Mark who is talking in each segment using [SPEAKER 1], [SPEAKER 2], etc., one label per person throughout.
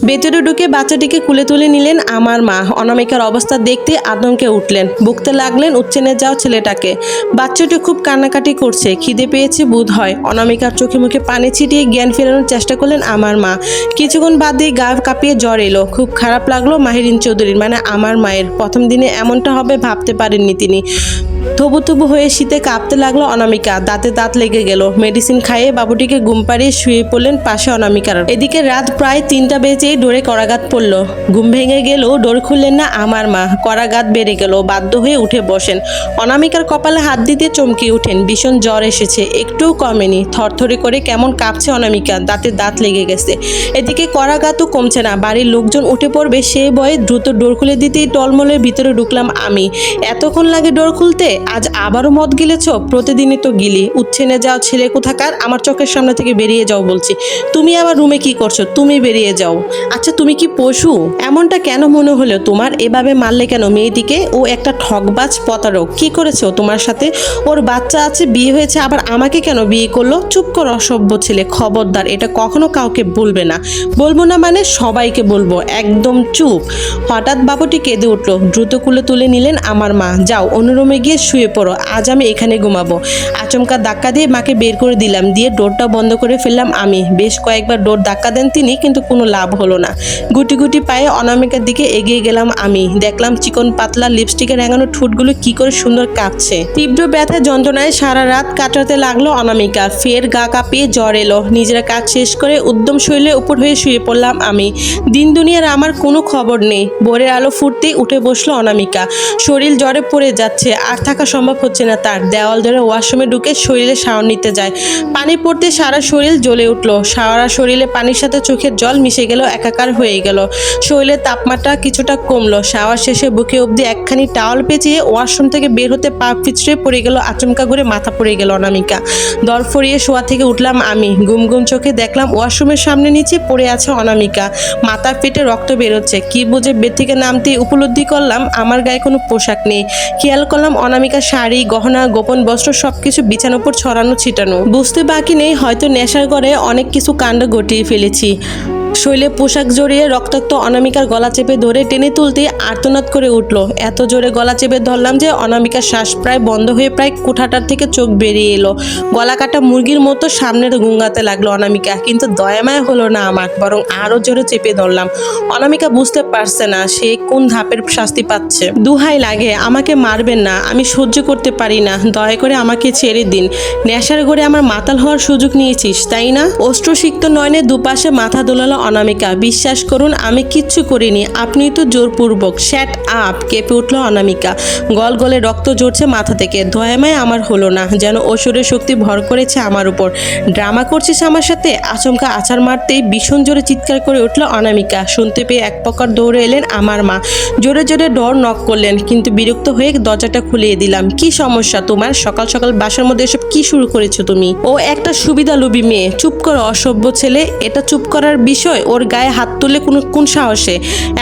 [SPEAKER 1] ভেতরে ঢুকে বাচ্চাটিকে কুলে তুলে নিলেন আমার মা। অনামিকার অবস্থা দেখতে আতঙ্কে উঠলেন, বকতে লাগলেন উচ্ছেনে যাও ছেলেটাকে। বাচ্চাটি খুব কান্নাকাটি করছে, খিদে পেয়েছে বোধ হয়। অনামিকার চোখে মুখে পানি ছিটিয়ে জ্ঞান ফেরানোর চেষ্টা করলেন আমার মা। কিছুক্ষণ বাদে গা কাঁপিয়ে জ্বর এলো। খুব খারাপ লাগলো মাহিরিন চৌধুরীর, মানে আমার মায়ের। প্রথম দিনে এমনটা হবে ভাবতে পারেননি তিনি। থবু থবু হয়ে শীতে কাঁপতে লাগলো অনামিকা, দাঁতে দাঁত লেগে গেল। মেডিসিন খাইয়ে বাবুটিকে ঘুম পাড়িয়ে শুয়ে পড়লেন পাশে অনামিকার। এদিকে রাত প্রায় 3টা বেজেই ডোরে করাঘাত পড়ল। ঘুম ভেঙে গেলেও ডোর খুললেন না আমার মা। করাঘাত বেড়ে গেল, বাধ্য হয়ে উঠে বসেন। অনামিকার কপালে হাত দিতে চমকে উঠেন, ভীষণ জ্বর এসেছে, একটুও কমেনি। থরথরে করে কেমন কাঁপছে অনামিকা, দাঁতে দাঁত লেগে গেছে। এদিকে করাঘাতও কমছে না, বাড়ির লোকজন উঠে পড়বে সেই ভয়ে দ্রুত ডোর খুলে দিতেই টলমলের ভিতরে ঢুকলাম আমি। এতক্ষণ লাগে ডোর খুলতে? আজ আবারও মদ গিলেছ? প্রতিদিনই তো গিলি। উচ্ছেনে যাও ছেলে কোথাকার, আমার চোখের সামনে থেকে বেরিয়ে যাও বলছি। তুমি আমার রুমে কি করছো? তুমি বেরিয়ে যাও। আচ্ছা তুমি কি পশু? এমনটা কেন মনে হলো তোমার? এভাবে মারলে কেন মেয়েটিকে? ও একটা ঠকবাজ প্রতারক। কি করেছো তোমার সাথে? ওর বাচ্চা আছে, বিয়ে হয়েছে, আবার আমাকে কেন বিয়ে করলো? চুপ কর অসভ্য ছেলে, খবরদার এটা কখনো কাউকে বলবে না। বলবো না মানে সবাইকে বলবো, একদম চুপ। হঠাৎ বাবুটি কেঁদে উঠলো, দ্রুত কুলে তুলে নিলেন আমার মা। যাও অন্য রুমে গিয়ে শুয়ে পড়ো, আজ আমি এখানে ঘুমাবো। আচমকা ধাক্কা দিয়ে মাকে বের করে দিলাম, দিয়ে ডোরটা বন্ধ করে ফেললাম আমি। বেশ কয়েকবার ডোর ধাক্কা দেন তিনি, কিন্তু কোনো লাভ হলো না। গুটি গুটি পায়ে অনামিকার দিকে এগিয়ে গেলাম আমি। দেখলাম চিকন পাতলা লিপস্টিকের রাঙানো ঠোঁটগুলো কি করে সুন্দর কাঁপছে। তীব্র ব্যথা যন্ত্রণায় সারা রাত কাটাতে লাগলো অনামিকা। ফের গা কাঁপিয়ে জ্বর এলো। নিজের কাজ শেষ করে উদ্যম শরীরে উপর হয়ে শুয়ে পড়লাম আমি। দিন দুনিয়ার আমার কোনো খবর নেই। ভোরের আলো ফুটতেই উঠে বসলো অনামিকা। শরীর জ্বরে পড়ে যাচ্ছে, আর থাকা সম্ভব হচ্ছে না তার। দেওয়াল ধরে ওয়াশরুমে ঢুকে শরীরে শাওয়ার নিতে যায়। পানি পড়তে সারা শরীর জ্বলে উঠলো। সারা শরীরে পানির সাথে চোখের জল মিশে গেল, একাকার হয়ে গেল। শরীরের তাপমাত্রা কিছুটা কমলো। শাওয়ার শেষে বুকে অবধি একখানি টাওয়াল পেঁচিয়ে ওয়াশরুম থেকে বের হতে পা পিছড়ে পড়ে গেল, আচমকা করে মাথা পড়ে গেল অনামিকা। দর ফরিয়ে শোয়া থেকে উঠলাম আমি। ঘুম ঘুম চোখে দেখলাম ওয়াশরুমের সামনে নিচে পড়ে আছে অনামিকা। মাথা ফেটে রক্ত বেরোচ্ছে। কি বুঝে বেড থেকে নামতে উপলব্ধি করলাম আমার গায়ে কোনো পোশাক নেই। খেয়াল করলাম অনামিকার শাড়ি, গহনা, গোপন বস্ত্র সবকিছু বিছানার উপর ছড়ানো ছিটানো। বুঝতে বাকি নেই হয়তো নেশার ঘরে অনেক কিছু কাণ্ড ঘটিয়ে ফেলেছি। শৈলে পোশাক জড়িয়ে রক্তাক্ত অনামিকার গলা চেপে ধরে টেনে তুলতে আর্তনাদ করে উঠল। এত জোরে গলা চেপে ধরলাম যে অনামিকার শ্বাস প্রায় বন্ধ হয়ে প্রায় কুঠাটার থেকে চোখ বেরিয়ে এলো। গলা কাটা মুরগির মতো সামনের গুঙ্গাতে লাগলো অনামিকা, কিন্তু দয়ামায় হলো না আমার, বরং আরো জোরে চেপে ধরলাম। অনামিকা বুঝতে পারছে না সে কোন ধাপের শাস্তি পাচ্ছে। দুহাই লাগে, আমাকে মারবেন না, আমি সহ্য করতে পারি না, দয়া করে আমাকে ছেড়ে দিন। নেশার ঘরে আমার মাতাল হওয়ার সুযোগ নিয়েছিস তাই না? অস্ত্রসিক্ত নয়নে দুপাশে মাথা দোলালো অনামিকা। বিশ্বাস করুন আমি কিচ্ছু করিনি, আপনি তো জোরপূর্বক। শ্যাট আপ, কেঁপে উঠলো অনামিকা। গল গলে রক্ত ঝরছে মাথা থেকে। দয়ামায় আমার হলো না, যেন অসুরের শক্তি ভর করেছে আমার উপর। ড্রামা করছিস আমার সাথে? আচমকা আছাড় মারতেই ভীষণ জোরে চিৎকার করে উঠলো অনামিকা। শুনতে পেয়ে এক প্রকার দৌড়ে এলেন আমার মা। জোরে জোরে ডোর নক করলেন, কিন্তু বিরক্ত হয়ে দরজাটা খুলিয়ে দিলাম। কি সমস্যা তোমার? সকাল সকাল বাসার মধ্যে এসব কি শুরু করেছো তুমি? ও একটা সুবিধা লোভী মেয়ে। চুপ করো অসভ্য ছেলে। এটা চুপ করার বিষয়? ওর গায়ে হাত তুলে কোন সাহসে?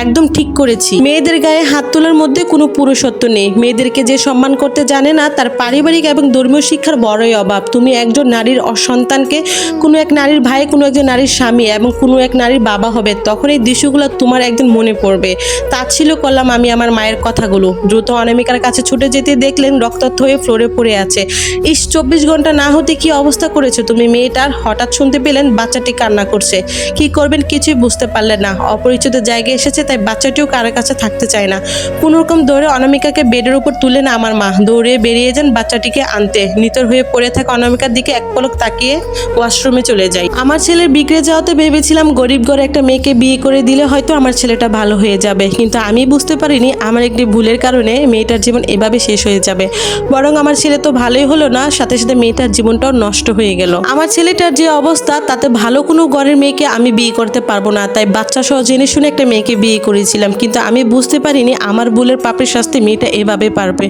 [SPEAKER 1] একদম ঠিক করেছি। মেয়েদের গায়ে হাত তোলার মধ্যে কোনো পুরুষত্ব নেই। মেয়েদেরকে যে সম্মান করতে জানে না তার পারিবারিক এবং ধর্মীয় শিক্ষার বড়ই অভাব। তুমি একজন নারীর সন্তানকে কোনো এক নারীর ভাই, কোনো একজন নারীর স্বামী এবং কোনো এক নারীর বাবা হবে, তখন এই দৃশ্যগুলো তোমার একদিন মনে পড়বে। তাচ্ছিল্য করলাম আমি আমার মায়ের কথাগুলো। দ্রুত অনামিকার কাছে ছুটে যেতে দেখলেন রক্তাক্ত হয়ে ফ্লোরে পড়ে আছে। 24 ঘন্টা না হতে কি অবস্থা করেছো তুমি মেয়েটার? হঠাৎ শুনতে পেলেন বাচ্চাটি কান্না করছে। কি করবেন কিছুই বুঝতে পারলেন না। অপরিচিত জায়গায় এসেছে তাই বাচ্চাটিও কারো কাছে থাকতে চায় না। কোনোরকম দৌড়ে অনামিকাকে বেডের উপর তুলেন আমার মা। দৌড়ে বেরিয়ে যান বাচ্চাটিকে আনতে। নিতর হয়ে পড়ে থাকা অনামিকার দিকে এক পলক তাকিয়ে ওয়াশরুমে চলে যাই। আমার ছেলের বিগড়ে যাওয়াতে ভেবেছিলাম গরিব ঘরে একটা মেয়েকে বিয়ে করে দিলে হয়তো আমার ছেলেটা ভালো হয়ে যাবে, কিন্তু আমি বুঝতে পারিনি আমার একটি ভুলের কারণে মেয়েটার জীবন এভাবে শেষ হয়ে যাবে। বরং আমার ছেলে তো ভালোই হলো না, সাথে সাথে মেয়েটার জীবনটাও নষ্ট হয়ে গেল। আমার ছেলেটার যে অবস্থা তাতে ভালো কোনো ঘরের মেয়েকে আমি বিয়ে করতে পারবো না, তাই বাচ্চা সহ জেনে শুনে একটা মেয়েকে বিয়ে করেছিলাম, কিন্তু আমি বুঝতে পারিনি আমার ভুলের পাপের শাস্তি মেয়েটা এভাবে পারবে।